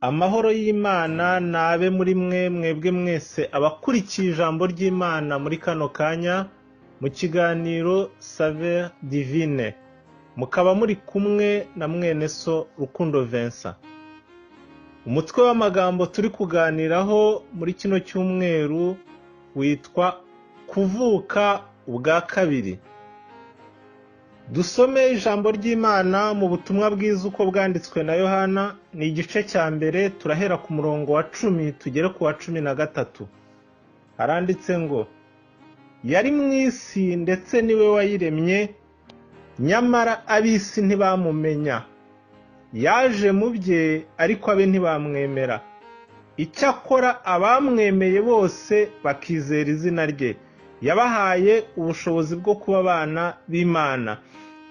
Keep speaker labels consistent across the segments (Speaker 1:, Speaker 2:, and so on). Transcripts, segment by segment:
Speaker 1: Amahoro y'Imana nabe muri mwebwe mwese abakurikiye ijambo ry'Imana muri kano kanya mu kiganiro Saveur Divine, mukaba muri kumwe na mwene so Rukundo Vincent. Umutwe w'amagambo turi kuganiraho muri kino cyumweru witwa kuvuka ubwa kabiri. Dusome ijambo ry'Imana mu butumwa bwiza uko bwanditswe na Yohana, ni igice cya mbere, turahera ku murongo wa 10 tugere ku wa 13. Haranditse ngo, yari mu isi ndetse niwe wayiremye, nyamara ab'isi ntibamumenya. Yaje mu bye ariko abe ntibamwemera. Icyakora abamwemeye bose bakizera izina rye, yabahaye ubushobozi bwo kuba abana b'Imana.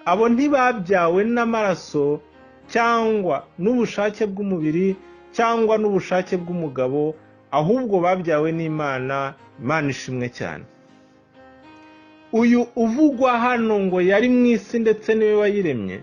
Speaker 1: Abo ntibabyawe n'amaraso cyangwa n'ubushake bw'umubiri cyangwa n'ubushake bw'umugabo, ahubwo babyawe n'Imana. Imana ishimwe cyane. Uyu uvugwa hano ngo yari mu isi ndetse niwe wayiremye,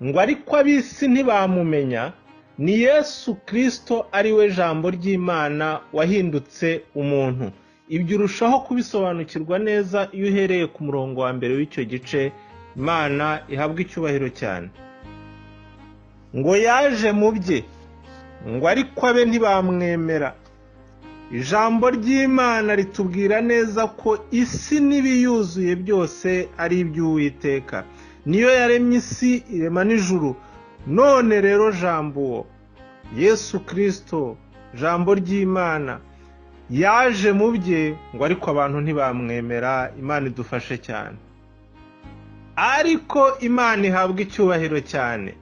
Speaker 1: ngo ariko ab'isi ntibamumenya, ni Yesu Kristo ari we jambo ry'Imana wahindutse umuntu. Ibyo urushaho kubisobanukirwa neza iyo uhereye ku murongo wa mbere w'icyo gice. Imana ihabwa icyubahiro cyane. Ngo yaje mu bye, ngo ariko abe ntibamwemera. Ijambo ry'Imana ritubwira neza ko isi n'ibiyuzuye byose ari iby'Uwiteka. Niyo yaremye isi irema n'ijuru. None rero jambo uwo Yesu Kristo, jambo ry'Imana, yaje mu bye, ngo ariko abantu ntibamwemera. Imana idufashe cyane. Ariko Imana ihabwa icyubahiro cyane.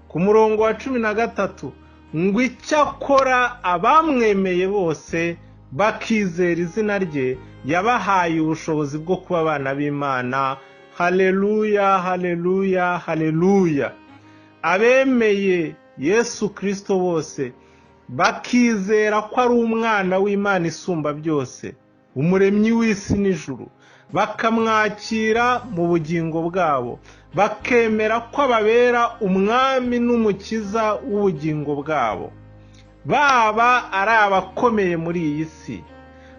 Speaker 1: Ku murongo wa 13, ngo icyakora abamwemeye bose bakizera izina rye, yabahaye ubushobozi bwo kuba abana b'Imana. Haleluya, haleluya, haleluya. Abemeye Yesu Kristo bose bakizera ko ari umwana w'Imana isumba byose, umuremyi w'isi n'ijuru, bakamwakira mu bugingo bwabo, bakemera ko ababera umwami n'umukiza w'ubugingo bwabo. Baba ari abakomeye muri iyi si,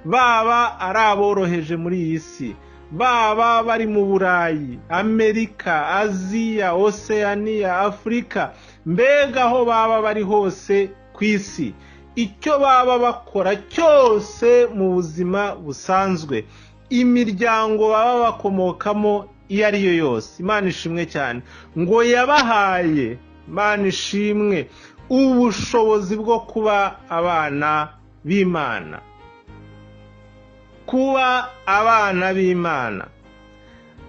Speaker 1: baba ari aboroheje muri iyi si, baba bari mu Burayi, Amerika, Aziya, Oceania, Afrika, mbega aho baba bari hose ku isi, icyo baba bakora cyose mu buzima busanzwe, imiryango baba bakomokamo iyo ari yo yose, Imana ishimwe cyane, ngo yabahaye, Imana ishimwe, ubushobozi bwo kuba abana b'Imana. Kuba abana b'Imana.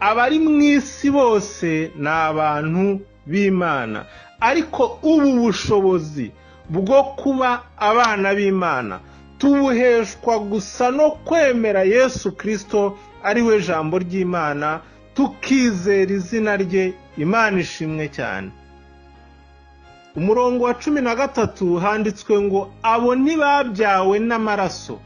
Speaker 1: Abari mu isi bose ni abantu b'Imana, ariko ubu bushobozi bwo kuba abana b'Imana tubuheshwa gusa no kwemera Yesu Kristo ari we jambo ry'Imana, tukizera izina rye. Imana ishimwe cyane. Umurongo wa 13 handitswe ngo, abo ntibabyawe n'amaraso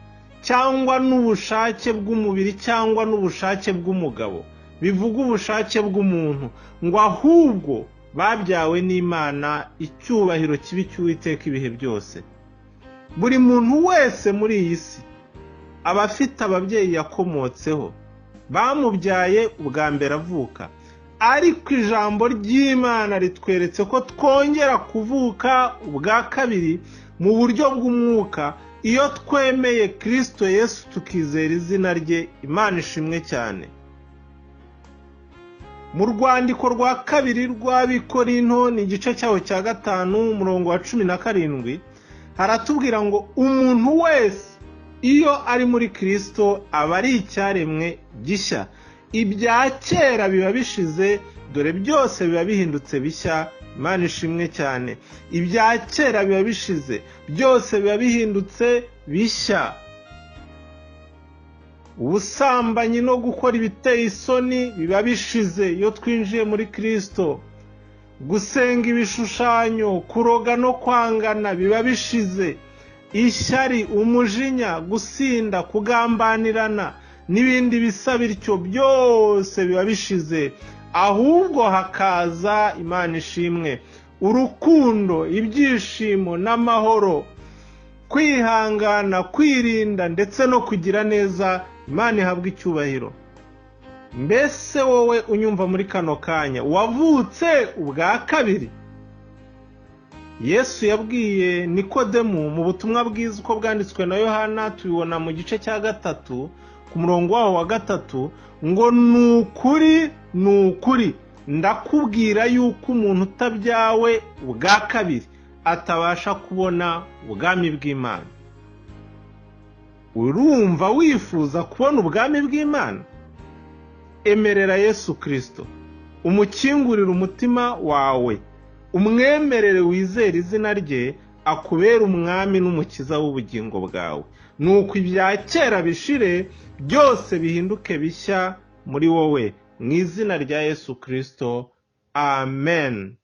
Speaker 1: cyangwa n'ubushake bw'umubiri cyangwa n'ubushake bw'umugabo, bivuga ubushake bw'umuntu, ngo ahubwo babyawe n'Imana. Icyubahiro kibi cy'Uwiteka ibihe byose. Buri muntu wese muri iyi si aba afite ababyeyi yakomotseho, bamubyaye ubwa mbere avuka, ariko ijambo ry'Imana ritweretse ko twongera kuvuka ubwa kabiri mu buryo bw'umwuka iyo twemeye Kristo Yesu tukizera izina rye. Imana ishimwe cyane. Mu rwandiko rwa kabiri rw'Abikorinto, ni igice cyaho cya 5 umurongo wa 17, haratubwira ngo umuntu wese iyo ari muri Kristo aba ari icyaremwe gishya. Ibya kera biba bishize, dore byose biba bihindutse bishya. Imana ishimwe cyane. Ibya kera biba bishize, byose biba bihindutse bishya. Ubusambanyi no gukora ibiteye isoni biba bishize iyo twinjiye muri Kristo. gusenga ibishushanyo, kuroga no kwangana biba bishize. Ishyari, umujinya, gusinda, kugambanirana n'ibindi bisa bityo byose biba bishize, ahubwo hakaza Imana ishimwe, urukundo, ibyishimo n'amahoro, kwihangana, kwirinda ndetse no kugira neza. Imana ihabwa icyubahiro. Mbese wowe unyumva muri kano kanya, wavutse ubwa kabiri? Yesu yabwiye Nikodemu mu butumwa bwiza uko bwanditswe na Yohana, tubibona mu gice cya 3 ku murongo waho wa 3, ngo nukuri ndakubwira yuko umuntu utabyawe ubwa kabiri atabasha kubona ubwami bw'Imana. Urumva wifuza kubona ubwami bw'Imana? Emerera Yesu Kristo, umukingurire umutima wawe, umwemerere wizere izina rye, akubera umwami n'umukiza w'ubugingo bwawe. Nuko ibya kera bishire, byose bihinduke bishya muri wowe, mu izina rya Yesu Kristo. Amen.